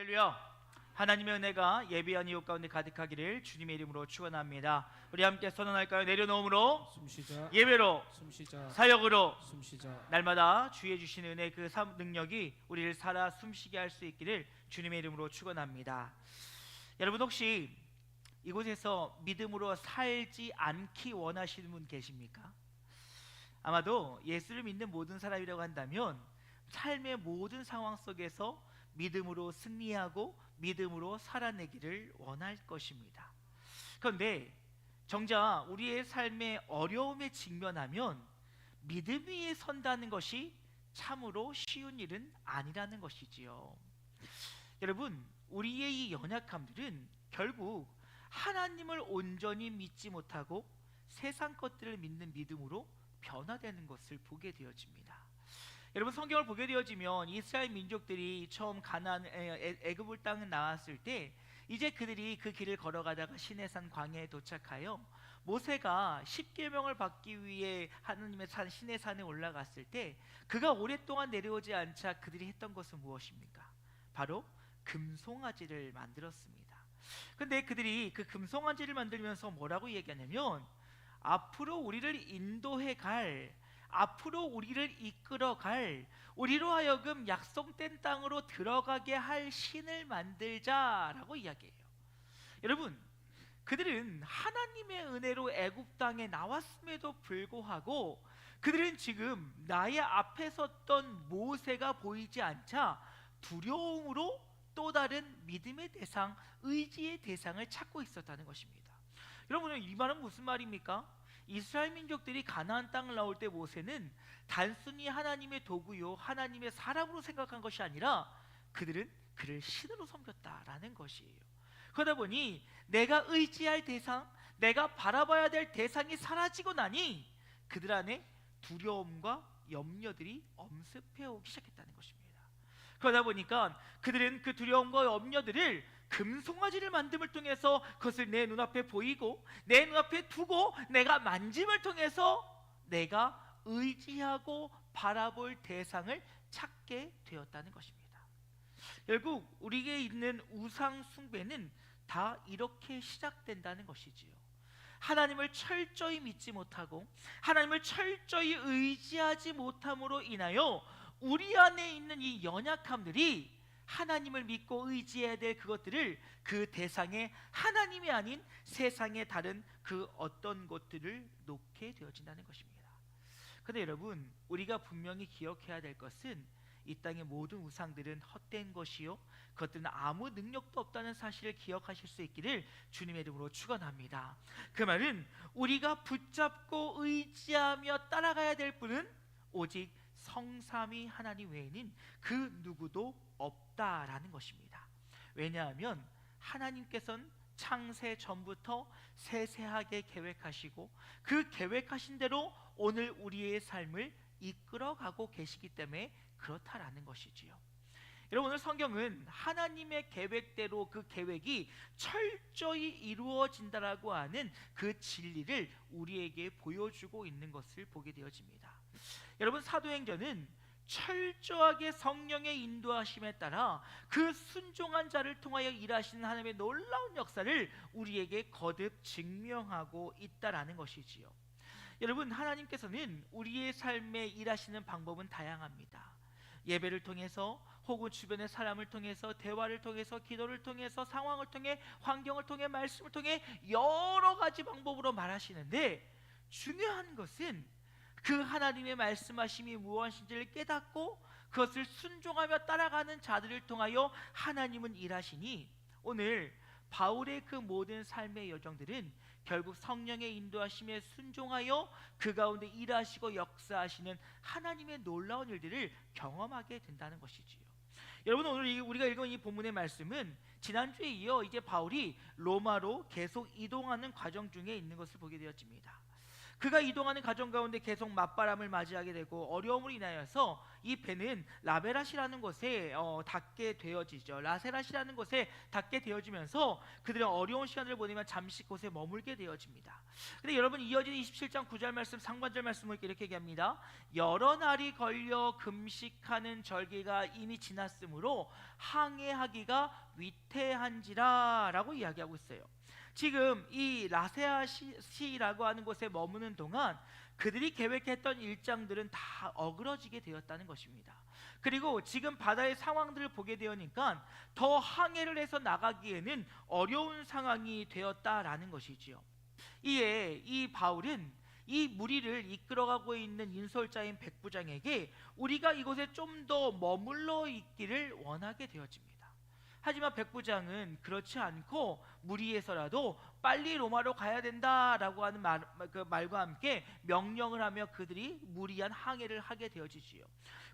할렐루야. 하나님의 은혜가 예배한 이웃 가운데 가득하기를 주님의 이름으로 축원합니다. 우리 함께 선언할까요? 내려놓음으로, 숨쉬자. 예배로, 숨쉬자. 사역으로 숨쉬자. 날마다 주의 주신 은혜 그 능력이 우리를 살아 숨쉬게 할 수 있기를 주님의 이름으로 축원합니다. 여러분, 혹시 이곳에서 믿음으로 살지 않기 원하시는 분 계십니까? 아마도 예수를 믿는 모든 사람이라고 한다면 삶의 모든 상황 속에서 믿음으로 승리하고 믿음으로 살아내기를 원할 것입니다. 그런데 정작 우리의 삶의 어려움에 직면하면 믿음 위에 선다는 것이 참으로 쉬운 일은 아니라는 것이지요. 여러분, 우리의 이 연약함들은 결국 하나님을 온전히 믿지 못하고 세상 것들을 믿는 믿음으로 변화되는 것을 보게 되어집니다. 여러분, 성경을 보게 되어지면 이스라엘 민족들이 처음 가나안 애굽 땅에 나왔을 때 이제 그들이 그 길을 걸어가다가 시내산 광야에 도착하여 모세가 십계명을 받기 위해 하나님의 산 시내산에 올라갔을 때 그가 오랫동안 내려오지 않자 그들이 했던 것은 무엇입니까? 바로 금송아지를 만들었습니다. 근데 그들이 그 금송아지를 만들면서 뭐라고 얘기하냐면 앞으로 우리를 인도해 갈, 앞으로 우리를 이끌어 갈, 우리로 하여금 약속된 땅으로 들어가게 할 신을 만들자라고 이야기해요. 여러분, 그들은 하나님의 은혜로 애굽 땅에 나왔음에도 불구하고 그들은 지금 나의 앞에 섰던 모세가 보이지 않자 두려움으로 또 다른 믿음의 대상, 의지의 대상을 찾고 있었다는 것입니다. 여러분, 이 말은 무슨 말입니까? 이스라엘 민족들이 가나안 땅을 나올 때 모세는 단순히 하나님의 도구요, 하나님의 사람으로 생각한 것이 아니라 그들은 그를 신으로 섬겼다라는 것이에요. 그러다 보니 내가 의지할 대상, 내가 바라봐야 될 대상이 사라지고 나니 그들 안에 두려움과 염려들이 엄습해 오기 시작했다는 것입니다. 그러다 보니까 그들은 그 두려움과 염려들을 금송아지를 만듦을 통해서 그것을 내 눈앞에 보이고 내 눈앞에 두고 내가 만짐을 통해서 내가 의지하고 바라볼 대상을 찾게 되었다는 것입니다. 결국 우리에게 있는 우상 숭배는 다 이렇게 시작된다는 것이지요. 하나님을 철저히 믿지 못하고 하나님을 철저히 의지하지 못함으로 인하여 우리 안에 있는 이 연약함들이 하나님을 믿고 의지해야 될 그것들을 그 대상에 하나님이 아닌 세상의 다른 그 어떤 것들을 놓게 되어진다는 것입니다. 그런데 여러분, 우리가 분명히 기억해야 될 것은 이 땅의 모든 우상들은 헛된 것이요, 그것들은 아무 능력도 없다는 사실을 기억하실 수 있기를 주님의 이름으로 축원합니다. 그 말은 우리가 붙잡고 의지하며 따라가야 될 분은 오직 성삼위 하나님 외에는 그 누구도 없다라는 것입니다. 왜냐하면 하나님께서는 창세 전부터 세세하게 계획하시고 그 계획하신 대로 오늘 우리의 삶을 이끌어가고 계시기 때문에 그렇다라는 것이지요. 여러분, 오늘 성경은 하나님의 계획대로 그 계획이 철저히 이루어진다라고 하는 그 진리를 우리에게 보여주고 있는 것을 보게 되어집니다. 여러분, 사도행전은 철저하게 성령의 인도하심에 따라 그 순종한 자를 통하여 일하시는 하나님의 놀라운 역사를 우리에게 거듭 증명하고 있다라는 것이지요. 여러분, 하나님께서는 우리의 삶에 일하시는 방법은 다양합니다. 예배를 통해서 혹은 주변의 사람을 통해서, 대화를 통해서, 기도를 통해서, 상황을 통해, 환경을 통해, 말씀을 통해 여러 가지 방법으로 말하시는데 중요한 것은 그 하나님의 말씀하심이 무엇인지를 깨닫고 그것을 순종하며 따라가는 자들을 통하여 하나님은 일하시니 오늘 바울의 그 모든 삶의 여정들은 결국 성령의 인도하심에 순종하여 그 가운데 일하시고 역사하시는 하나님의 놀라운 일들을 경험하게 된다는 것이지요. 여러분, 오늘 우리가 읽은 이 본문의 말씀은 지난주에 이어 이제 바울이 로마로 계속 이동하는 과정 중에 있는 것을 보게 되었습니다. 그가 이동하는 가정 가운데 계속 맞바람을 맞이하게 되고 어려움으로 인하여서 이 배는 라베랏이라는 곳에 닿게 되어지죠. 라세랏이라는 곳에 닿게 되어지면서 그들은 어려운 시간을 보내면 잠시 곳에 머물게 되어집니다. 근데 여러분, 이어지는 27장 9절 말씀 상반절 말씀을 이렇게 얘기합니다. 여러 날이 걸려 금식하는 절기가 이미 지났으므로 항해하기가 위태한지라 라고 이야기하고 있어요. 지금 이 라세아시라고 하는 곳에 머무는 동안 그들이 계획했던 일정들은 다 어그러지게 되었다는 것입니다. 그리고 지금 바다의 상황들을 보게 되니까 더 항해를 해서 나가기에는 어려운 상황이 되었다라는 것이지요. 이에 이 바울은 이 무리를 이끌어가고 있는 인솔자인 백부장에게 우리가 이곳에 좀 더 머물러 있기를 원하게 되어집니다. 하지만 백부장은 그렇지 않고 무리에서라도 빨리 로마로 가야 된다라고 하는 말과 함께 명령을 하며 그들이 무리한 항해를 하게 되어지지요.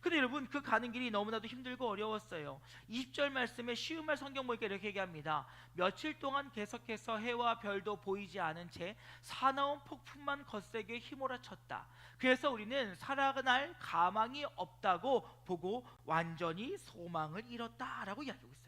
근데 여러분, 그 가는 길이 너무나도 힘들고 어려웠어요. 20절 말씀에 쉬운 말 성경 보니까 이렇게 얘기합니다. 며칠 동안 계속해서 해와 별도 보이지 않은 채 사나운 폭풍만 거세게 휘몰아쳤다. 그래서 우리는 살아날 가망이 없다고 보고 완전히 소망을 잃었다라고 이야기하고 있어요.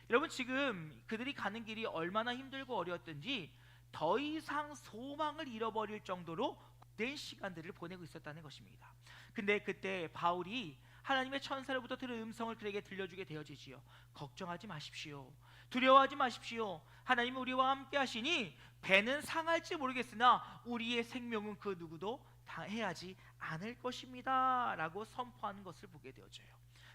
여러분, 지금 그들이 가는 길이 얼마나 힘들고 어려웠든지 더 이상 소망을 잃어버릴 정도로 된 시간들을 보내고 있었다는 것입니다. 근데 그때 바울이 하나님의 천사로부터 들은 음성을 그에게 들려주게 되어지지요. 걱정하지 마십시오. 두려워하지 마십시오. 하나님은 우리와 함께 하시니 배는 상할지 모르겠으나 우리의 생명은 그 누구도 당해하지 않을 것입니다 라고 선포하는 것을 보게 되어져요.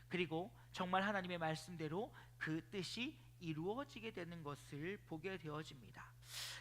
그리고 정말 하나님의 말씀대로 그 뜻이 이루어지게 되는 것을 보게 되어집니다.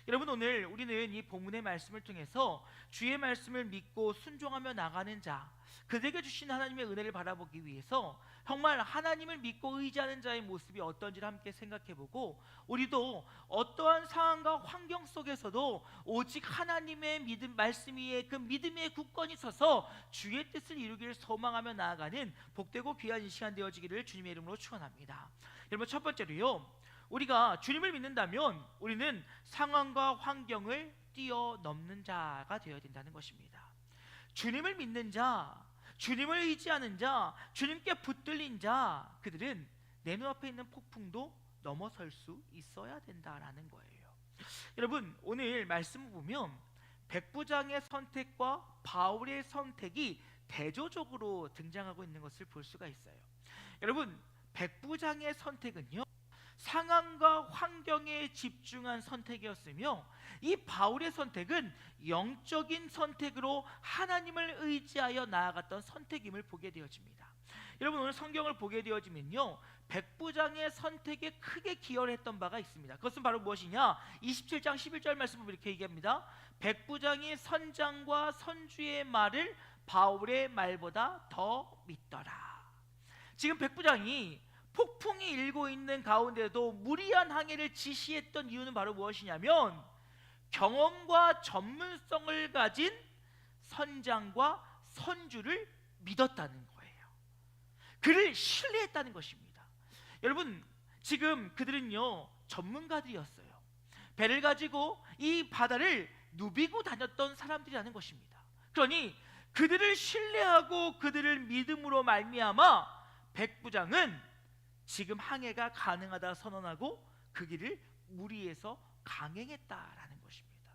여러분, 오늘 우리는 이 본문의 말씀을 통해서 주의 말씀을 믿고 순종하며 나가는 자, 그들에게 주신 하나님의 은혜를 바라보기 위해서 정말 하나님을 믿고 의지하는 자의 모습이 어떤지를 함께 생각해보고, 우리도 어떠한 상황과 환경 속에서도 오직 하나님의 믿음 말씀 위에 그 믿음의 굳건히 서서 주의 뜻을 이루기를 소망하며 나아가는 복되고 귀한 이 시간 되어지기를 주님의 이름으로 축원합니다. 여러분, 첫 번째로요, 우리가 주님을 믿는다면 우리는 상황과 환경을 뛰어넘는 자가 되어야 된다는 것입니다. 주님을 믿는 자, 주님을 의지하는 자, 주님께 붙들린 자, 그들은 내 눈앞에 있는 폭풍도 넘어설 수 있어야 된다라는 거예요. 여러분, 오늘 말씀을 보면 백부장의 선택과 바울의 선택이 대조적으로 등장하고 있는 것을 볼 수가 있어요. 여러분, 백부장의 선택은요, 상황과 환경에 집중한 선택이었으며, 이 바울의 선택은 영적인 선택으로 하나님을 의지하여 나아갔던 선택임을 보게 되어집니다. 여러분, 오늘 성경을 보게 되어지면요, 백부장의 선택에 크게 기여를 했던 바가 있습니다. 그것은 바로 무엇이냐? 27장 11절 말씀을 이렇게 얘기합니다. 백부장이 선장과 선주의 말을 바울의 말보다 더 믿더라. 지금 백부장이 폭풍이 일고 있는 가운데도 무리한 항해를 지시했던 이유는 바로 무엇이냐면, 경험과 전문성을 가진 선장과 선주를 믿었다는 거예요. 그를 신뢰했다는 것입니다. 여러분, 지금 그들은요, 전문가들이었어요. 배를 가지고 이 바다를 누비고 다녔던 사람들이라는 것입니다. 그러니 그들을 신뢰하고 그들을 믿음으로 말미암아 백부장은 지금 항해가 가능하다 선언하고 그 길을 무리해서 강행했다라는 것입니다.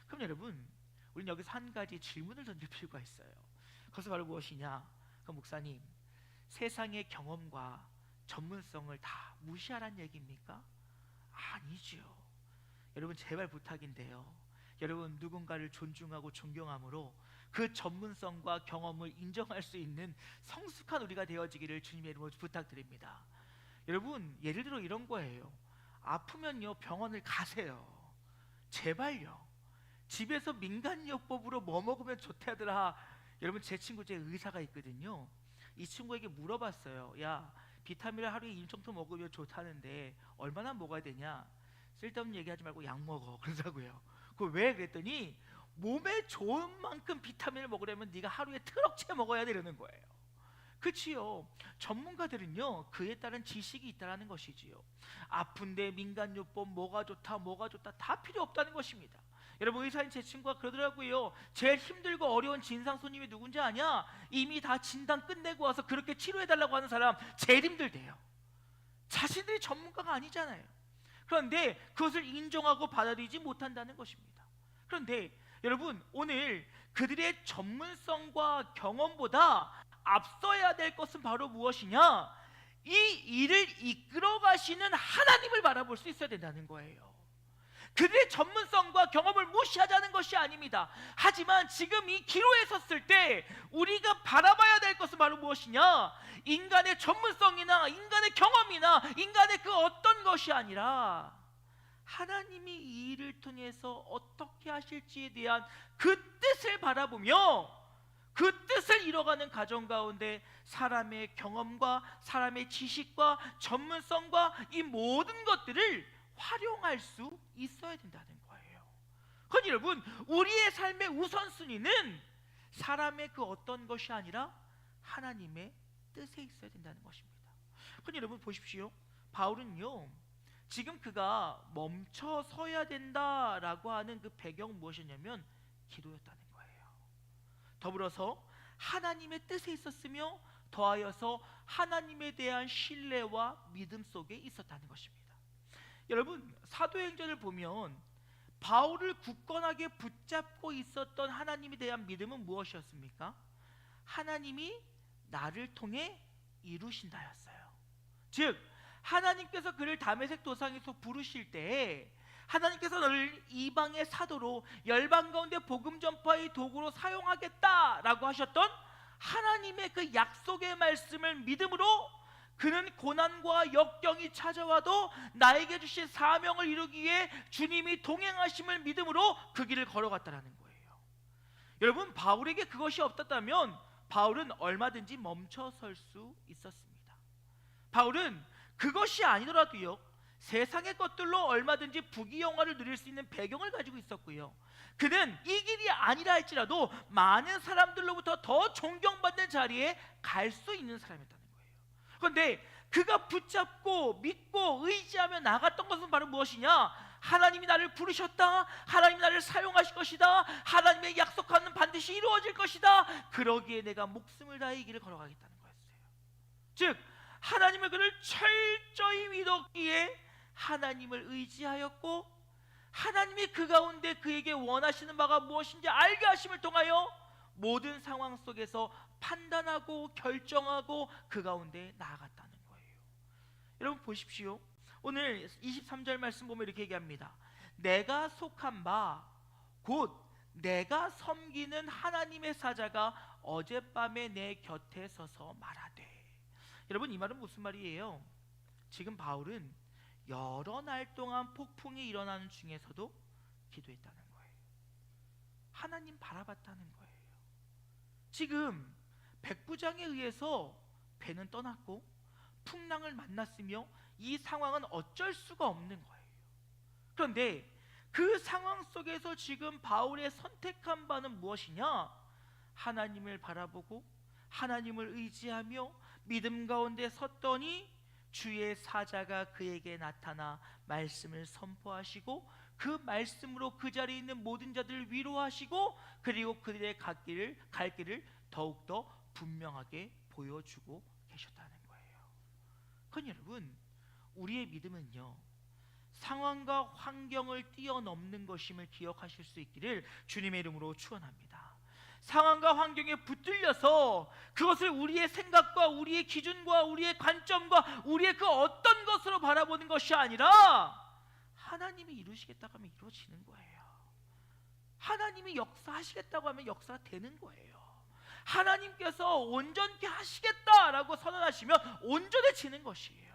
그럼 여러분, 우리는 여기서 한 가지 질문을 던질 필요가 있어요. 그것은 바로 무엇이냐? 그 목사님, 세상의 경험과 전문성을 다 무시하라는 얘기입니까? 아니지요. 여러분, 제발 부탁인데요, 여러분, 누군가를 존중하고 존경함으로 그 전문성과 경험을 인정할 수 있는 성숙한 우리가 되어지기를 주님의 이름으로 부탁드립니다. 여러분, 예를 들어 이런 거예요. 아프면요, 병원을 가세요. 제발요. 집에서 민간요법으로 뭐 먹으면 좋다더라. 여러분, 제 친구 중에 의사가 있거든요. 이 친구에게 물어봤어요. 야, 비타민을 하루에 1정도 먹으면 좋다는데 얼마나 먹어야 되냐? 쓸데없는 얘기하지 말고 약 먹어 그러더라고요. 그 왜? 그랬더니 몸에 좋은 만큼 비타민을 먹으려면 네가 하루에 트럭째 먹어야 되는 거예요. 그치요? 전문가들은요, 그에 따른 지식이 있다는 것이지요. 아픈데 민간요법 뭐가 좋다 다 필요 없다는 것입니다. 여러분, 의사인 제 친구가 그러더라고요. 제일 힘들고 어려운 진상 손님이 누군지 아냐? 이미 다 진단 끝내고 와서 그렇게 치료해달라고 하는 사람 제일 힘들대요. 자신들이 전문가가 아니잖아요. 그런데 그것을 인정하고 받아들이지 못한다는 것입니다. 그런데 여러분, 오늘 그들의 전문성과 경험보다 앞서야 될 것은 바로 무엇이냐? 이 일을 이끌어 가시는 하나님을 바라볼 수 있어야 된다는 거예요. 그들의 전문성과 경험을 무시하자는 것이 아닙니다. 하지만 지금 이 기로에 섰을 때 우리가 바라봐야 될 것은 바로 무엇이냐? 인간의 전문성이나 인간의 경험이나 인간의 그 어떤 것이 아니라 하나님이 이 일을 통해서 어떻게 하실지에 대한 그 뜻을 바라보며 그 뜻을 이뤄가는 가정 가운데 사람의 경험과 사람의 지식과 전문성과 이 모든 것들을 활용할 수 있어야 된다는 거예요. 그러니 여러분, 우리의 삶의 우선순위는 사람의 그 어떤 것이 아니라 하나님의 뜻에 있어야 된다는 것입니다. 그러니 여러분 보십시오. 바울은요, 지금 그가 멈춰 서야 된다라고 하는 그 배경은 무엇이냐면 기도였다는 거예요. 더불어서 하나님의 뜻에 있었으며 더하여서 하나님에 대한 신뢰와 믿음 속에 있었다는 것입니다. 여러분, 사도행전을 보면 바울을 굳건하게 붙잡고 있었던 하나님에 대한 믿음은 무엇이었습니까? 하나님이 나를 통해 이루신다였어요. 즉, 하나님께서 그를 다메섹 도상에서 부르실 때에 하나님께서 너를 이방의 사도로 열방 가운데 복음 전파의 도구로 사용하겠다라고 하셨던 하나님의 그 약속의 말씀을 믿음으로 그는 고난과 역경이 찾아와도 나에게 주신 사명을 이루기 위해 주님이 동행하심을 믿음으로 그 길을 걸어갔다라는 거예요. 여러분, 바울에게 그것이 없었다면 바울은 얼마든지 멈춰 설 수 있었습니다. 바울은 그것이 아니더라도요, 세상의 것들로 얼마든지 부귀영화를 누릴 수 있는 배경을 가지고 있었고요, 그는 이 길이 아니라 할지라도 많은 사람들로부터 더 존경받는 자리에 갈 수 있는 사람이었다는 거예요. 그런데 그가 붙잡고 믿고 의지하며 나갔던 것은 바로 무엇이냐? 하나님이 나를 부르셨다, 하나님이 나를 사용하실 것이다, 하나님의 약속하는 반드시 이루어질 것이다, 그러기에 내가 목숨을 다해 이 길을 걸어가겠다는 거였어요. 즉, 하나님을 그를 철저히 믿었기에 하나님을 의지하였고, 하나님이 그 가운데 그에게 원하시는 바가 무엇인지 알게 하심을 통하여 모든 상황 속에서 판단하고 결정하고 그 가운데 나아갔다는 거예요. 여러분 보십시오. 오늘 23절 말씀 보면 이렇게 얘기합니다. 내가 속한 바 곧 내가 섬기는 하나님의 사자가 어젯밤에 내 곁에 서서 말하되. 여러분, 이 말은 무슨 말이에요? 지금 바울은 여러 날 동안 폭풍이 일어나는 중에서도 기도했다는 거예요. 하나님 바라봤다는 거예요. 지금 백부장에 의해서 배는 떠났고 풍랑을 만났으며 이 상황은 어쩔 수가 없는 거예요. 그런데 그 상황 속에서 지금 바울의 선택한 바는 무엇이냐? 하나님을 바라보고 하나님을 의지하며 믿음 가운데 섰더니 주의 사자가 그에게 나타나 말씀을 선포하시고 그 말씀으로 그 자리에 있는 모든 자들을 위로하시고 그리고 그들의 갈 길을 더욱더 분명하게 보여주고 계셨다는 거예요. 그건 여러분, 우리의 믿음은요, 상황과 환경을 뛰어넘는 것임을 기억하실 수 있기를 주님의 이름으로 축원합니다. 상황과 환경에 붙들려서 그것을 우리의 생각과 우리의 기준과 우리의 관점과 우리의 그 어떤 것으로 바라보는 것이 아니라 하나님이 이루시겠다고 하면 이루어지는 거예요. 하나님이 역사하시겠다고 하면 역사가 되는 거예요. 하나님께서 온전케 하시겠다라고 선언하시면 온전해지는 것이에요.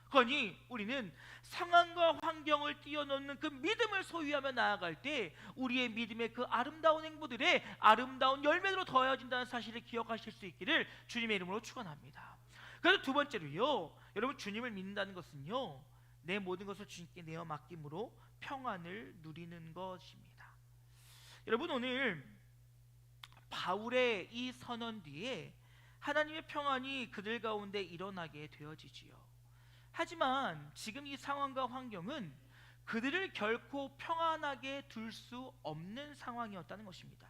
그러니 우리는 상황과 환경을 뛰어넘는 그 믿음을 소유하며 나아갈 때 우리의 믿음의 그 아름다운 행보들의 아름다운 열매로 더해진다는 사실을 기억하실 수 있기를 주님의 이름으로 축원합니다. 그래서 두 번째로요, 여러분, 주님을 믿는다는 것은요, 내 모든 것을 주님께 내어 맡김으로 평안을 누리는 것입니다. 여러분, 오늘 바울의 이 선언 뒤에 하나님의 평안이 그들 가운데 일어나게 되어지지요. 하지만 지금 이 상황과 환경은 그들을 결코 평안하게 둘 수 없는 상황이었다는 것입니다.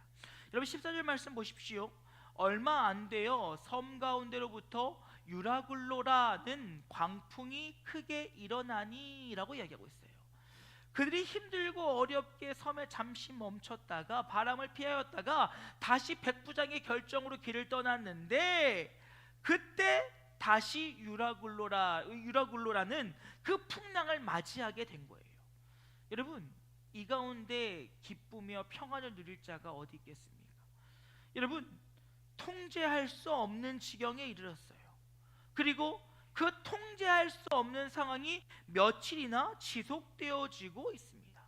여러분 14절 말씀 보십시오. 얼마 안 되어 섬 가운데로부터 유라굴로라는 광풍이 크게 일어나니 라고 이야기하고 있어요. 그들이 힘들고 어렵게 섬에 잠시 멈췄다가 바람을 피하였다가 다시 백부장의 결정으로 길을 떠났는데, 그때 다시 유라굴로라는 그 풍랑을 맞이하게 된 거예요. 여러분, 이 가운데 기쁘며 평안을 누릴 자가 어디 있겠습니까? 여러분, 통제할 수 없는 지경에 이르렀어요. 그리고 그 통제할 수 없는 상황이 며칠이나 지속되어지고 있습니다.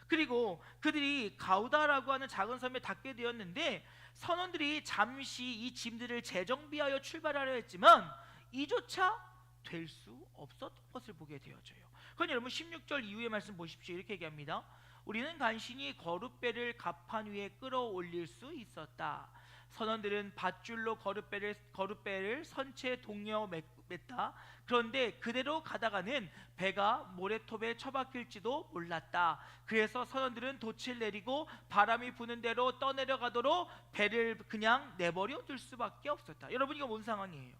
그리고 그들이 가우다라고 하는 작은 섬에 닿게 되었는데, 선원들이 잠시 이 짐들을 재정비하여 출발하려 했지만 이조차 될 수 없었던 것을 보게 되어져요. 그러니 여러분 16절 이후의 말씀 보십시오. 이렇게 얘기합니다. 우리는 간신히 거룻배를 갑판 위에 끌어올릴 수 있었다. 선원들은 밧줄로 거룻배를 선체 동여 맸다. 그런데 그대로 가다가는 배가 모래톱에 처박힐지도 몰랐다. 그래서 선원들은 돛을 내리고 바람이 부는 대로 떠내려가도록 배를 그냥 내버려 둘 수밖에 없었다. 여러분, 이거 뭔 상황이에요?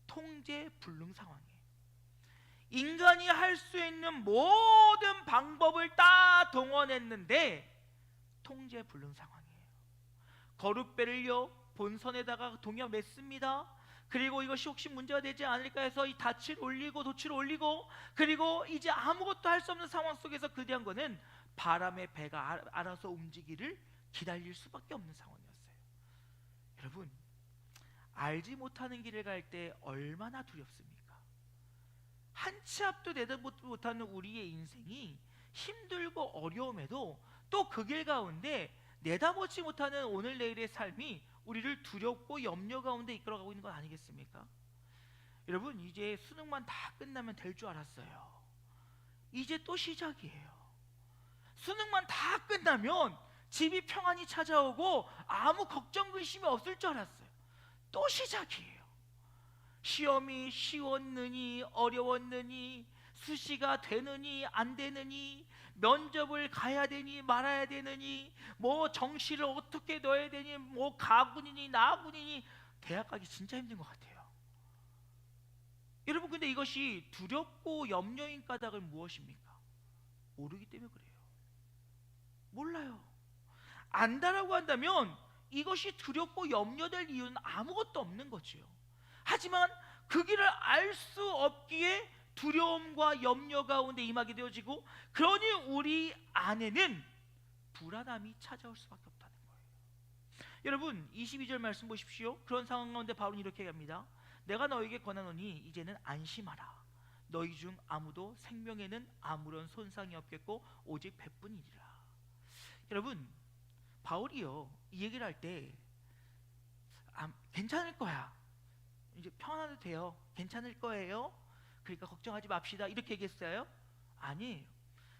통제 불능 상황이에요. 인간이 할 수 있는 모든 방법을 다 동원했는데 통제 불능 상황이에요. 거룻배를요 본선에다가 동여 맸습니다. 그리고 이것이 혹시 문제가 되지 않을까 해서 이 닻을 올리고 돛을 올리고, 그리고 이제 아무것도 할 수 없는 상황 속에서 그대한 거는 바람의 배가 알아서 움직이기를 기다릴 수밖에 없는 상황이었어요. 여러분, 알지 못하는 길을 갈 때 얼마나 두렵습니까? 한 치 앞도 내다 못하는 우리의 인생이 힘들고 어려움에도 또 그 길 가운데 내다보지 못하는 오늘 내일의 삶이 우리를 두렵고 염려 가운데 이끌어가고 있는 건 아니겠습니까? 여러분, 이제 수능만 다 끝나면 될 줄 알았어요. 이제 또 시작이에요. 수능만 다 끝나면 집이 평안히 찾아오고 아무 걱정 근심이 없을 줄 알았어요. 또 시작이에요. 시험이 쉬웠느니 어려웠느니, 수시가 되느니 안 되느니, 면접을 가야 되니 말아야 되느니, 뭐 정시를 어떻게 넣어야 되니, 뭐 가군이니 나군이니, 대학 가기 진짜 힘든 것 같아요. 여러분, 근데 이것이 두렵고 염려인 까닭은 무엇입니까? 모르기 때문에 그래요. 몰라요. 안다라고 한다면 이것이 두렵고 염려될 이유는 아무것도 없는 거지요. 하지만 그 길을 알 수 없기에 두려움과 염려 가운데 임하게 되어지고, 그러니 우리 안에는 불안함이 찾아올 수밖에 없다는 거예요. 여러분 22절 말씀 보십시오. 그런 상황 가운데 바울은 이렇게 합니다. 내가 너에게 권하노니 이제는 안심하라. 너희 중 아무도 생명에는 아무런 손상이 없겠고 오직 배뿐이니라. 여러분, 바울이요 이 얘기를 할 때 괜찮을 거야, 이제 평안해도 돼요, 괜찮을 거예요, 그러니까 걱정하지 맙시다, 이렇게 얘기했어요? 아니에요.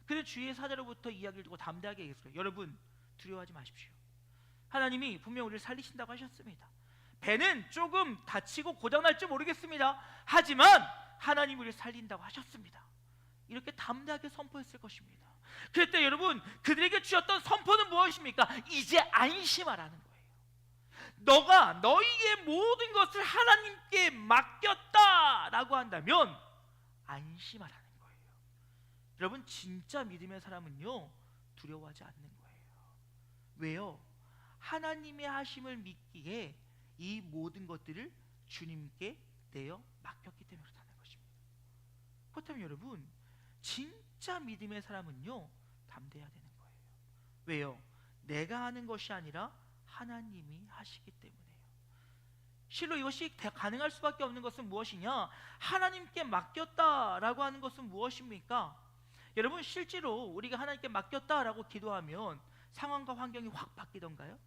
그는 주의 사자로부터 이야기를 두고 담대하게 얘기했어요. 여러분, 두려워하지 마십시오. 하나님이 분명 우리를 살리신다고 하셨습니다. 배는 조금 다치고 고장날지 모르겠습니다. 하지만 하나님이 우리를 살린다고 하셨습니다. 이렇게 담대하게 선포했을 것입니다. 그때 여러분, 그들에게 주셨던 선포는 무엇입니까? 이제 안심하라는 거예요. 너가 너희의 모든 것을 하나님께 맡겼다라고 한다면 안심하라는 거예요. 여러분, 진짜 믿음의 사람은요 두려워하지 않는 거예요. 왜요? 하나님의 하심을 믿기에 이 모든 것들을 주님께 내어 맡겼기 때문에 그렇다는 것입니다. 그렇다면 여러분, 진짜 믿음의 사람은요 담대해야 되는 거예요. 왜요? 내가 하는 것이 아니라 하나님이 하시기 때문에요. 실로 이것이 가능할 수밖에 없는 것은 무엇이냐? 하나님께 맡겼다라고 하는 것은 무엇입니까? 여러분, 실제로 우리가 하나님께 맡겼다라고 기도하면 상황과 환경이 확 바뀌던가요?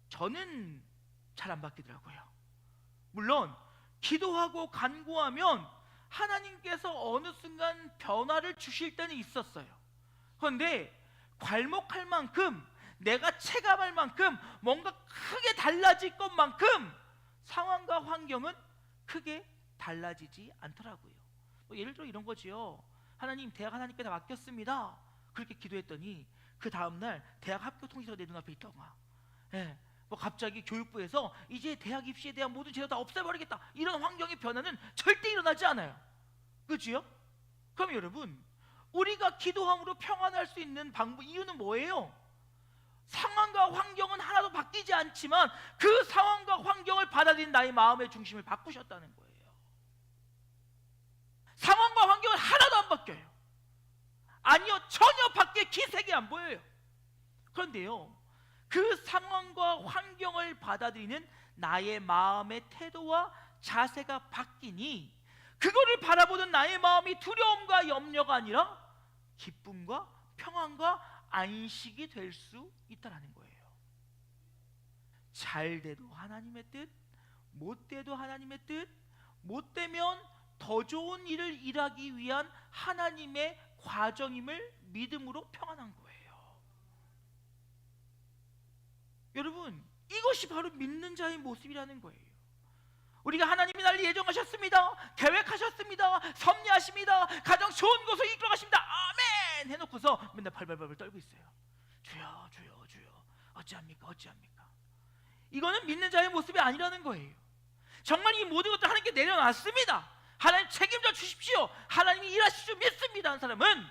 저는 잘 안 바뀌더라고요. 물론 기도하고 간구하면 하나님께서 어느 순간 변화를 주실 때는 있었어요. 그런데 괄목할 만큼, 내가 체감할 만큼 뭔가 크게 달라질 것만큼 상황과 환경은 크게 달라지지 않더라고요. 예를 들어 이런 거지요. 하나님 대학 하나님께 맡겼습니다. 그렇게 기도했더니 그 다음날 대학 합격 통지서가 내 눈앞에 있더라. 예, 뭐 갑자기 교육부에서 이제 대학 입시에 대한 모든 제도 다 없애버리겠다, 이런 환경의 변화는 절대 일어나지 않아요. 그렇지요? 그럼 여러분, 우리가 기도함으로 평안할 수 있는 방법, 이유는 뭐예요? 상황과 환경은 하나도 바뀌지 않지만 그 상황과 환경을 받아들인 나의 마음의 중심을 바꾸셨다는 거예요. 상황과 환경은 하나도 안 바뀌어요. 아니요, 전혀 밖에 기색이 안 보여요. 그런데요, 그 상황과 환경을 받아들이는 나의 마음의 태도와 자세가 바뀌니 그거를 바라보는 나의 마음이 두려움과 염려가 아니라 기쁨과 평안과 안식이 될 수 있다는 거예요. 잘 돼도 하나님의 뜻, 못 돼도 하나님의 뜻, 못 되면 더 좋은 일을 일하기 위한 하나님의 과정임을 믿음으로 평안한 거예요. 여러분, 이것이 바로 믿는 자의 모습이라는 거예요. 우리가 하나님이 나를 예정하셨습니다, 계획하셨습니다, 섭리하십니다, 가장 좋은 곳으로 이끌어 가십니다, 아멘 해놓고서 맨날 발발발 떨고 있어요. 주여 주여 주여 어찌합니까 어찌합니까. 이거는 믿는 자의 모습이 아니라는 거예요. 정말 이 모든 것들 하나님께 내려놨습니다, 하나님 책임져 주십시오, 하나님이 일하시죠, 믿습니다 하는 사람은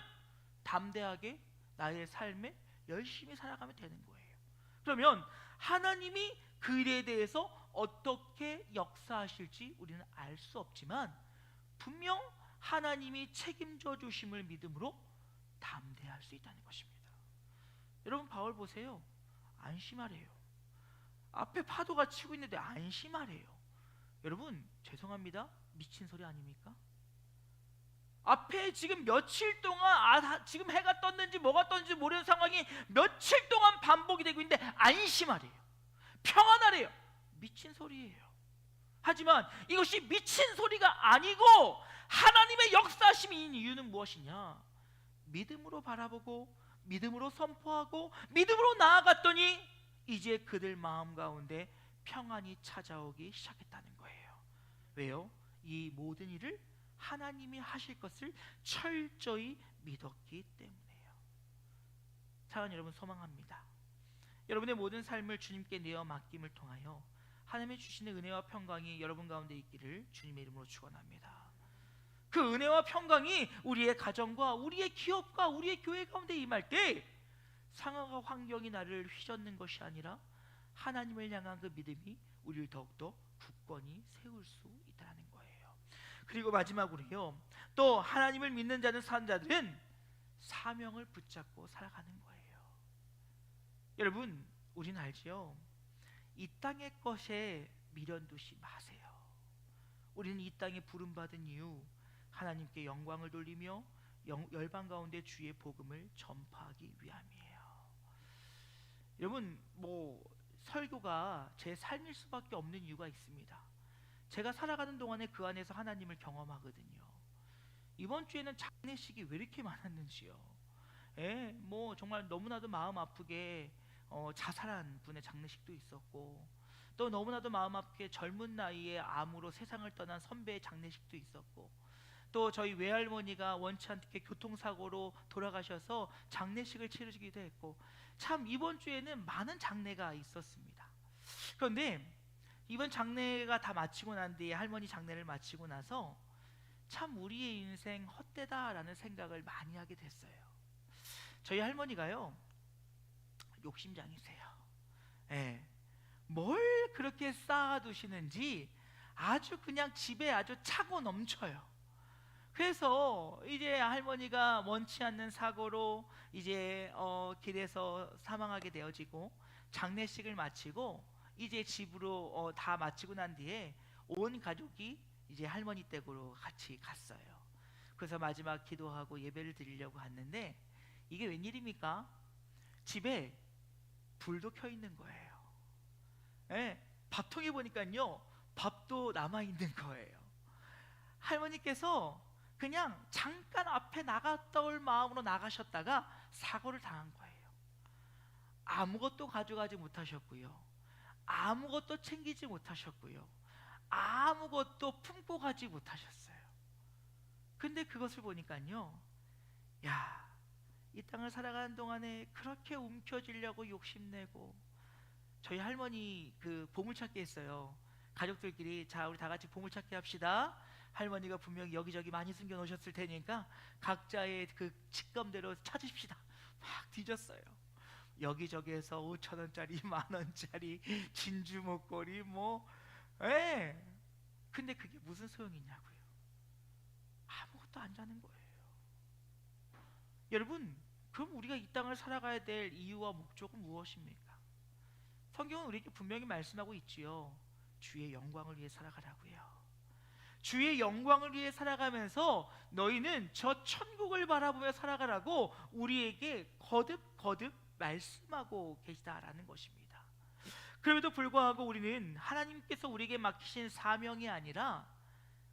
담대하게 나의 삶에 열심히 살아가면 되는 거예요. 그러면 하나님이 그 일에 대해서 어떻게 역사하실지 우리는 알 수 없지만 분명 하나님이 책임져 주심을 믿음으로 담대할 수 있다는 것입니다. 여러분, 바울 보세요. 안심하래요. 앞에 파도가 치고 있는데 안심하래요. 여러분, 죄송합니다, 미친 소리 아닙니까? 앞에 지금 며칠 동안 지금 해가 떴는지 뭐가 떴는지 모르는 상황이 며칠 동안 반복이 되고 있는데 안심하래요, 평안하래요. 미친 소리예요. 하지만 이것이 미친 소리가 아니고 하나님의 역사심인 이유는 무엇이냐? 믿음으로 바라보고 믿음으로 선포하고 믿음으로 나아갔더니 이제 그들 마음 가운데 평안이 찾아오기 시작했다는 거예요. 왜요? 이 모든 일을 하나님이 하실 것을 철저히 믿었기 때문에요. 사랑하는 여러분, 소망합니다. 여러분의 모든 삶을 주님께 내어 맡김을 통하여 하나님의 주시는 은혜와 평강이 여러분 가운데 있기를 주님의 이름으로 축원합니다. 그 은혜와 평강이 우리의 가정과 우리의 기업과 우리의 교회 가운데 임할 때 상황과 환경이 나를 휘젓는 것이 아니라 하나님을 향한 그 믿음이 우리를 더욱더 굳건히 세울 수 있다는 거예요. 그리고 마지막으로요, 또 하나님을 믿는 자는 사는 자들은 사명을 붙잡고 살아가는 거예요. 여러분, 우리는 알지요? 이 땅의 것에 미련 두지 마세요. 우리는 이 땅에 부름받은 이유 하나님께 영광을 돌리며 열방 가운데 주의 복음을 전파하기 위함이에요. 여러분, 설교가 제 삶일 수밖에 없는 이유가 있습니다. 제가 살아가는 동안에 그 안에서 하나님을 경험하거든요. 이번 주에는 장례식이 왜 이렇게 많았는지요. 정말 너무나도 마음 아프게 자살한 분의 장례식도 있었고, 또 너무나도 마음 아프게 젊은 나이에 암으로 세상을 떠난 선배의 장례식도 있었고, 또 저희 외할머니가 원치 않게 교통사고로 돌아가셔서 장례식을 치르기도 했고, 참 이번 주에는 많은 장례가 있었습니다. 그런데 이번 장례가 다 마치고 난 뒤에, 할머니 장례를 마치고 나서 참 우리의 인생 헛되다라는 생각을 많이 하게 됐어요. 저희 할머니가요, 욕심장이세요. 뭘 그렇게 쌓아두시는지 아주 그냥 집에 아주 차고 넘쳐요. 그래서 이제 할머니가 원치 않는 사고로 이제 길에서 사망하게 되어지고, 장례식을 마치고 이제 집으로 다 마치고 난 뒤에 온 가족이 이제 할머니 댁으로 같이 갔어요. 그래서 마지막 기도하고 예배를 드리려고 갔는데 이게 웬일입니까? 집에 불도 켜 있는 거예요. 밥통에 보니까요, 밥도 남아 있는 거예요. 할머니께서 그냥 잠깐 앞에 나갔다 올 마음으로 나가셨다가 사고를 당한 거예요. 아무것도 가져가지 못하셨고요, 아무것도 챙기지 못하셨고요, 아무것도 품고 가지 못하셨어요. 근데 그것을 보니까요, 야, 이 땅을 살아가는 동안에 그렇게 움켜쥐려고 욕심내고, 저희 할머니 그 보물찾기 했어요. 가족들끼리 자 우리 다 같이 보물찾기 합시다. 할머니가 분명히 여기저기 많이 숨겨 놓으셨을 테니까 각자의 그 직감대로 찾으십시다. 막 뒤졌어요. 여기저기에서 5천 원짜리, 만 원짜리, 진주 목걸이 뭐, 예. 근데 그게 무슨 소용이 있냐고요. 아무것도 안 자는 거예요. 여러분, 그럼 우리가 이 땅을 살아가야 될 이유와 목적은 무엇입니까? 성경은 우리에게 분명히 말씀하고 있지요. 주의 영광을 위해 살아가라고요. 주의 영광을 위해 살아가면서 너희는 저 천국을 바라보며 살아가라고 우리에게 거듭 말씀하고 계시다라는 것입니다. 그럼에도 불구하고 우리는 하나님께서 우리에게 맡기신 사명이 아니라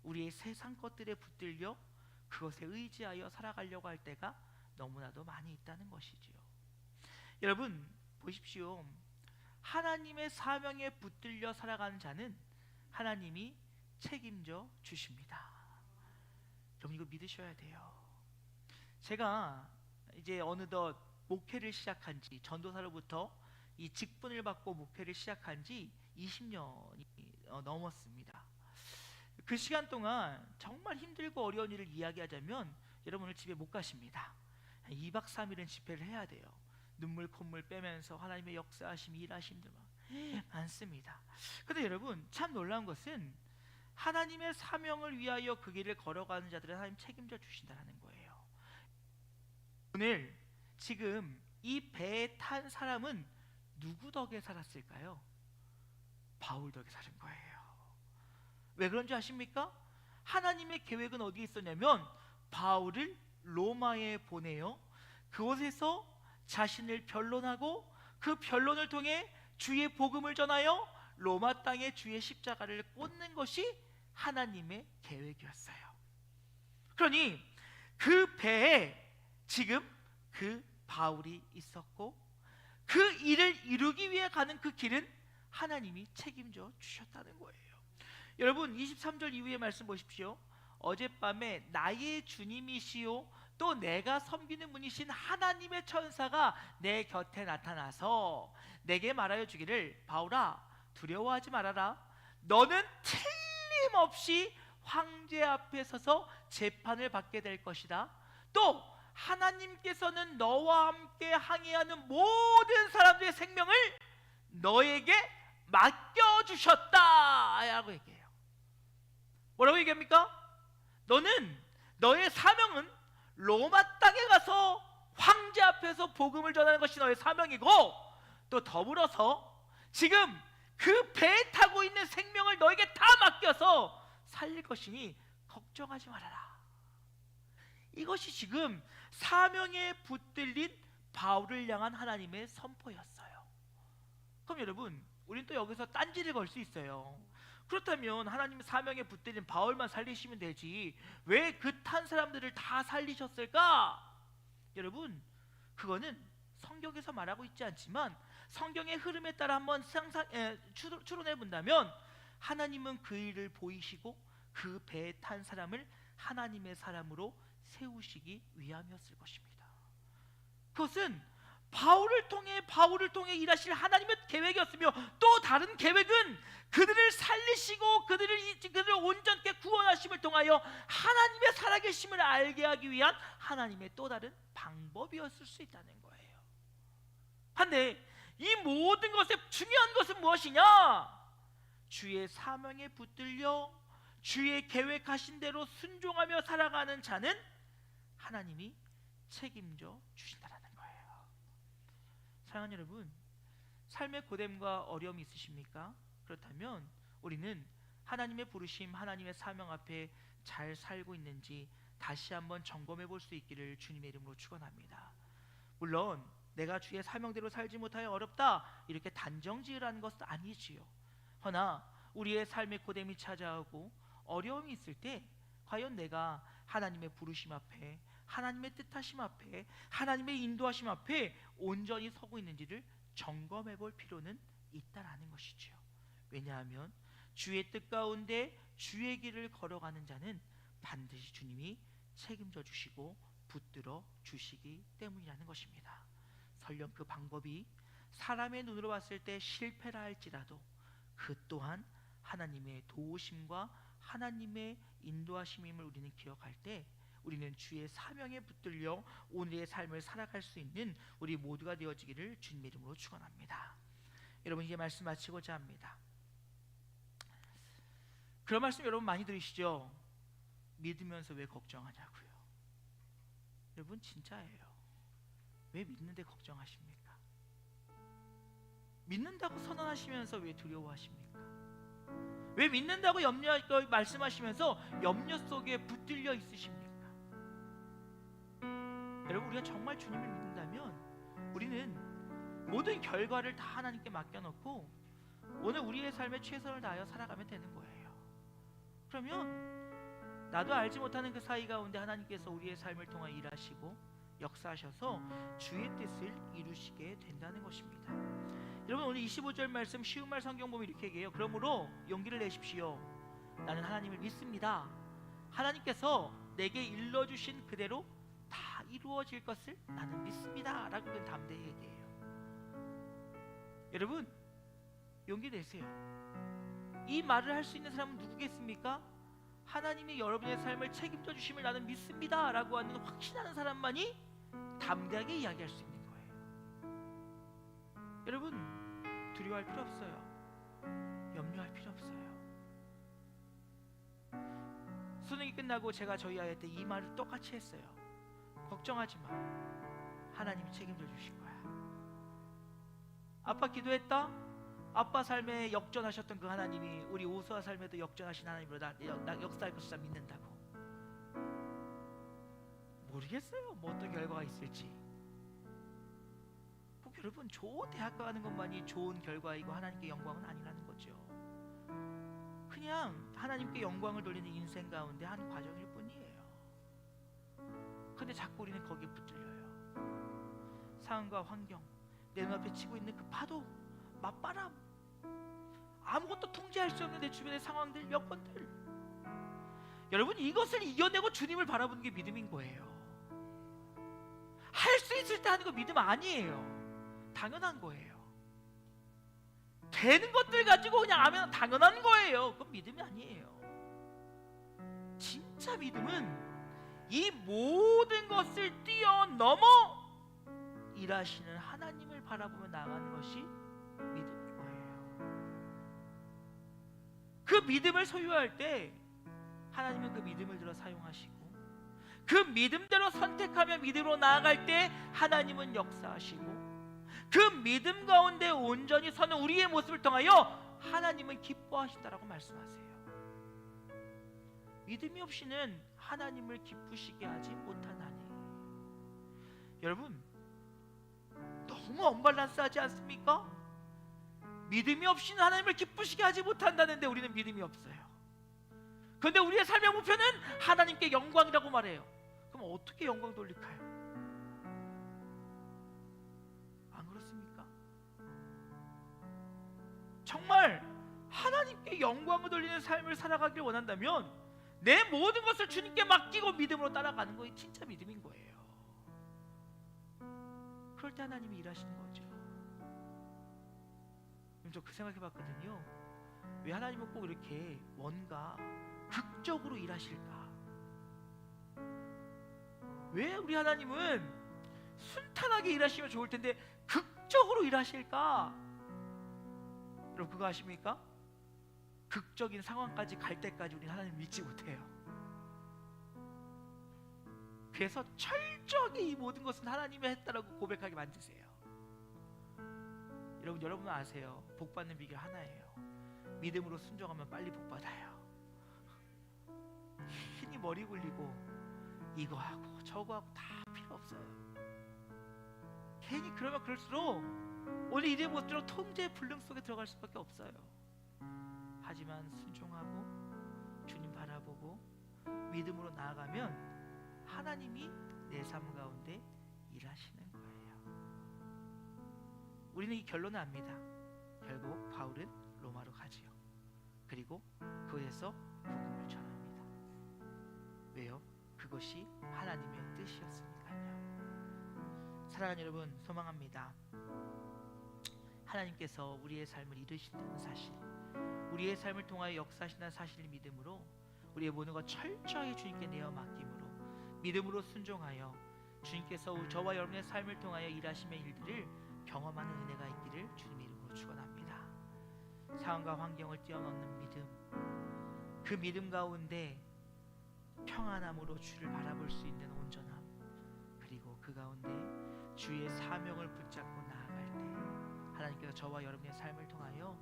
우리의 세상 것들에 붙들려 그것에 의지하여 살아가려고 할 때가 너무나도 많이 있다는 것이지요. 여러분 보십시오. 하나님의 사명에 붙들려 살아가는 자는 하나님이 책임져 주십니다. 여러분 이거 믿으셔야 돼요. 제가 이제 어느덧 목회를 시작한 지, 전도사로부터 이 직분을 받고 목회를 시작한 지 20년이 넘었습니다. 그 시간 동안 정말 힘들고 어려운 일을 이야기하자면 여러분 오늘 집에 못 가십니다. 2박 3일은 집회를 해야 돼요. 눈물 콧물 빼면서 하나님의 역사하심, 일하심들 많습니다. 그런데 여러분 참 놀라운 것은 하나님의 사명을 위하여 그 길을 걸어가는 자들을 하나님 책임져 주신다는 거예요. 오늘 지금 이 배에 탄 사람은 누구 덕에 살았을까요? 바울 덕에 사는 거예요. 왜 그런지 아십니까? 하나님의 계획은 어디에 있었냐면 바울을 로마에 보내요. 그곳에서 자신을 변론하고 그 변론을 통해 주의 복음을 전하여 로마 땅에 주의 십자가를 꽂는 것이 하나님의 계획이었어요. 그러니 그 배에 지금 그 바울이 있었고 그 일을 이루기 위해 가는 그 길은 하나님이 책임져 주셨다는 거예요. 여러분 23절 이후의 말씀 보십시오. 어젯밤에 나의 주님이시요 또 내가 섬기는 분이신 하나님의 천사가 내 곁에 나타나서 내게 말하여 주기를 바울아 두려워하지 말아라. 너는 틀림없이 황제 앞에 서서 재판을 받게 될 것이다. 또 하나님께서는 너와 함께 항해하는 모든 사람들의 생명을 너에게 맡겨주셨다 라고 얘기해요. 뭐라고 얘기합니까? 너의 사명은 로마 땅에 가서 황제 앞에서 복음을 전하는 것이 너의 사명이고 또 더불어서 지금 그 배에 타고 있는 생명을 너에게 다 맡겨서 살릴 것이니 걱정하지 말아라. 이것이 지금 사명에 붙들린 바울을 향한 하나님의 선포였어요. 그럼 여러분 우리는 또 여기서 딴지를 걸 수 있어요. 그렇다면 하나님 사명에 붙들린 바울만 살리시면 되지 왜 그 탄 사람들을 다 살리셨을까? 여러분 그거는 성경에서 말하고 있지 않지만 성경의 흐름에 따라 한번 추론해 본다면 하나님은 그 일을 보이시고 그 배에 탄 사람을 하나님의 사람으로 세우시기 위함이었을 것입니다. 그것은 바울을 통해 일하실 하나님의 계획이었으며 또 다른 계획은 그들을 살리시고 그들을 온전케 구원하심을 통하여 하나님의 살아계심을 알게 하기 위한 하나님의 또 다른 방법이었을 수 있다는 거예요. 그런데 이 모든 것의 중요한 것은 무엇이냐? 주의 사명에 붙들려 주의 계획하신 대로 순종하며 살아가는 자는 하나님이 책임져 주신다는 거예요. 사랑하는 여러분, 삶의 고됨과 어려움이 있으십니까? 그렇다면 우리는 하나님의 부르심, 하나님의 사명 앞에 잘 살고 있는지 다시 한번 점검해 볼 수 있기를 주님의 이름으로 축원합니다. 물론 내가 주의 사명대로 살지 못하여 어렵다 이렇게 단정지으라는 것은 아니지요. 허나 우리의 삶의 고됨이 찾아오고 어려움이 있을 때 과연 내가 하나님의 부르심 앞에, 하나님의 뜻하심 앞에, 하나님의 인도하심 앞에 온전히 서고 있는지를 점검해 볼 필요는 있다라는 것이지요. 왜냐하면 주의 뜻 가운데 주의 길을 걸어가는 자는 반드시 주님이 책임져 주시고 붙들어 주시기 때문이라는 것입니다. 설령 그 방법이 사람의 눈으로 봤을 때 실패라 할지라도 그 또한 하나님의 도우심과 하나님의 인도하심임을 우리는 기억할 때 우리는 주의 사명에 붙들려 오늘의 삶을 살아갈 수 있는 우리 모두가 되어지기를 주님의 이름으로 축원합니다. 여러분, 이제 말씀 마치고자 합니다. 그런 말씀 여러분 많이 들으시죠? 믿으면서 왜 걱정하냐고요. 여러분, 진짜예요. 왜 믿는데 걱정하십니까? 믿는다고 선언하시면서 왜 두려워하십니까? 왜 믿는다고 말씀하시면서 염려 속에 붙들려 있으십니까? 여러분, 우리가 정말 주님을 믿는다면 우리는 모든 결과를 다 하나님께 맡겨놓고 오늘 우리의 삶에 최선을 다하여 살아가면 되는 거예요. 그러면 나도 알지 못하는 그 사이 가운데 하나님께서 우리의 삶을 통해 일하시고 역사하셔서 주의 뜻을 이루시게 된다는 것입니다. 여러분, 오늘 25절 말씀 쉬운 말 성경 보면 이렇게 얘기해요. 그러므로 용기를 내십시오. 나는 하나님을 믿습니다. 하나님께서 내게 일러주신 그대로 다 이루어질 것을 나는 믿습니다 라고 그 담대히 얘기해요. 여러분, 용기 내세요. 이 말을 할 수 있는 사람은 누구겠습니까? 하나님이 여러분의 삶을 책임져 주심을 나는 믿습니다 라고 하는 확신하는 사람만이 담대하게 이야기할 수 있는 거예요. 여러분, 두려워할 필요 없어요. 염려할 필요 없어요. 수능이 끝나고 제가 저희 아이한테 이 말을 똑같이 했어요. 걱정하지 마. 하나님이 책임져 주실 거야. 아빠 기도했다? 아빠 삶에 역전하셨던 그 하나님이 우리 오수아 삶에도 역전하신 하나님으로 나 역사할 것이다 믿는다고. 모르겠어요. 뭐 어떤 결과가 있을지. 꼭 여러분, 좋은 대학 가는 것만이 좋은 결과이고 하나님께 영광은 아니라는 거죠. 그냥 하나님께 영광을 돌리는 인생 가운데 한 과정일 뿐이에요. 근데 자꾸 우리는 거기에 붙들려요. 상황과 환경, 내 눈앞에 치고 있는 그 파도, 맞바람, 아무것도 통제할 수 없는 내 주변의 상황들, 여건들. 여러분, 이것을 이겨내고 주님을 바라보는 게 믿음인 거예요. 할 수 있을 때 하는 거 믿음 아니에요. 당연한 거예요. 되는 것들 가지고 그냥 하면 당연한 거예요. 그건 믿음이 아니에요. 진짜 믿음은 이 모든 것을 뛰어넘어 일하시는 하나님을 바라보며 나아가는 것이 믿음인 거예요. 그 믿음을 소유할 때 하나님은 그 믿음을 들어 사용하시고, 그 믿음대로 선택하며 믿음으로 나아갈 때 하나님은 역사하시고, 그 믿음 가운데 온전히 서는 우리의 모습을 통하여 하나님은 기뻐하신다라고 말씀하세요. 믿음이 없이는 하나님을 기쁘시게 하지 못하나니. 여러분, 너무 언밸런스하지 않습니까? 믿음이 없이는 하나님을 기쁘시게 하지 못한다는데 우리는 믿음이 없어요. 그런데 우리의 삶의 목표는 하나님께 영광이라고 말해요. 그럼 어떻게 영광 돌릴까요? 안 그렇습니까? 정말 하나님께 영광을 돌리는 삶을 살아가길 원한다면 내 모든 것을 주님께 맡기고 믿음으로 따라가는 것이 진짜 믿음인 거예요. 그럴 때 하나님이 일하시는 거죠. 저 그 생각해봤거든요. 왜 하나님은 꼭 이렇게 뭔가 극적으로 일하실까? 왜 우리 하나님은 순탄하게 일하시면 좋을 텐데 극적으로 일하실까? 여러분, 그거 아십니까? 극적인 상황까지 갈 때까지 우리 하나님 믿지 못해요. 그래서 철저하게 이 모든 것은 하나님이 했다라고 고백하게 만드세요. 여러분 아세요? 복 받는 비결 하나예요. 믿음으로 순종하면 빨리 복 받아요. 괜히 머리 굴리고 이거 하고 저거 하고 다 필요 없어요. 괜히 그러면 그럴수록 오늘 이제 모습대로 통제의 불능 속에 들어갈 수밖에 없어요. 하지만 순종하고 주님 바라보고 믿음으로 나아가면 하나님이 내 삶 가운데 일하시는 거예요. 우리는 이 결론을 압니다. 결국 바울은 로마로 가지요. 그리고 그곳에서 복음을 전합니다. 왜요? 그 그것이 하나님의 뜻이었으니까요. 사랑하는 여러분, 소망합니다. 하나님께서 우리의 삶을 이루신다는 사실, 우리의 삶을 통하여 역사하신다는 사실을 믿음으로 우리의 모든 것 철저하게 주님께 내어 맡김으로 믿음으로 순종하여 주님께서 저와 여러분의 삶을 통하여 일하심의 일들을 경험하는 은혜가 있기를 주님의 이름으로 축원합니다. 상황과 환경을 뛰어넘는 믿음, 그 믿음 가운데 평안함으로 주를 바라볼 수 있는 온전함, 그리고 그 가운데 주의 사명을 붙잡고 나아갈 때 하나님께서 저와 여러분의 삶을 통하여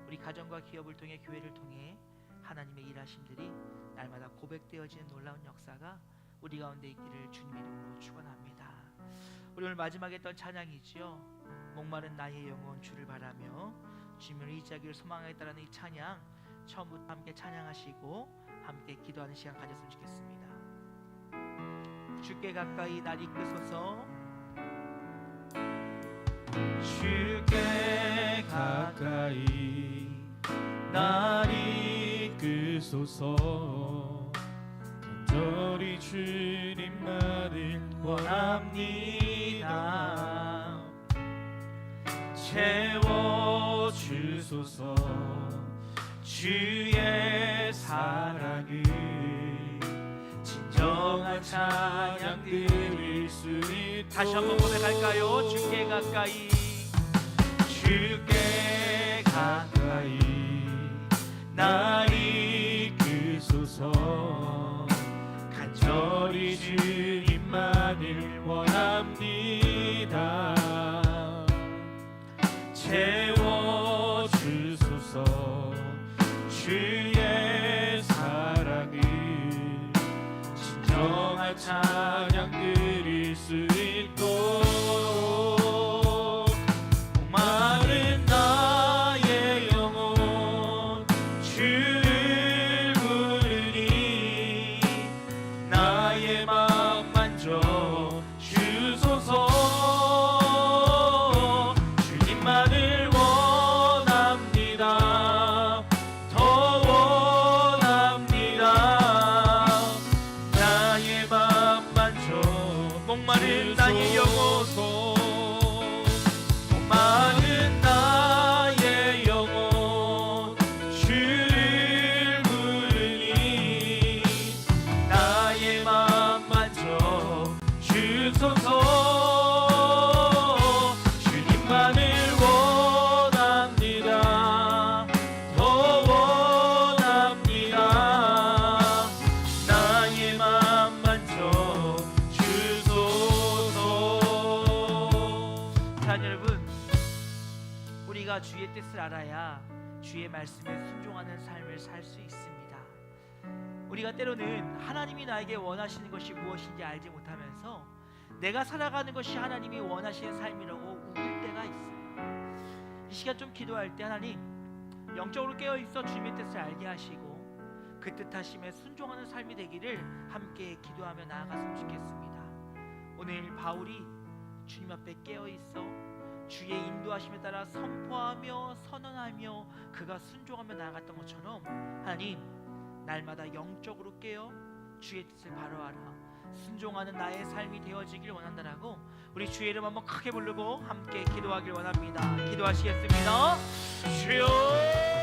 우리 가정과 기업을 통해 교회를 통해 하나님의 일하심들이 날마다 고백되어지는 놀라운 역사가 우리 가운데 있기를 주님의 이름으로 축원합니다. 우리 오늘 마지막에 했던 찬양이지요. 목마른 나의 영혼 주를 바라며 주님을 의지하기를 소망하겠다라는 이 찬양, 처음부터 함께 찬양하시고 함께 기도하는 시간 가졌으면 좋겠습니다. 주께 가까이 날 이끄소서, 주께 가까이 날 이끄소서. 간절히 주님만을 원합니다. 채워주소서. 주의 사랑을 진정한 찬양 드릴 수 있도록. 다시 한번 고백할까요? 주께 가까이, 주께 가까이 날 이끄소서. 간절히 주님만을 원합니다. 채워주소서. 주의 사랑을 진정한 찬양 드릴 수 있도록. 목마른 나의 영혼 주를 부르니 나의 맘 만져 주소서. 주님만을 원합니다. 더 원합니다. 나의 맘 만져 목마른 나의 영혼, 목마른 나의 영혼 주를 부르니 나의 맘 만져 주소서. 주님만을 원합니다. 더 원합니다. 나의 맘 만져 주소서. 자 여러분, 우리가 주의 뜻을 알아야 주의 말씀에 순종하는 삶을 살 수 있습니다. 우리가 때로는 하나님이 나에게 원하시는 것이 무엇인지 알지 못하면서 내가 살아가는 것이 하나님이 원하시는 삶이라고 우길 때가 있어요. 이 시간 좀 기도할 때 하나님, 영적으로 깨어있어 주님의 뜻을 알게 하시고 그 뜻하심에 순종하는 삶이 되기를 함께 기도하며 나아갔으면 좋겠습니다. 오늘 바울이 주님 앞에 깨어있어 주의 인도하심에 따라 선포하며 선언하며 그가 순종하며 나아갔던 것처럼 하나님, 날마다 영적으로 깨어 주의 뜻을 바로하라 순종하는 나의 삶이 되어지길 원한다라고 우리 주의 이름 한번 크게 부르고 함께 기도하길 원합니다. 기도하시겠습니다. 주여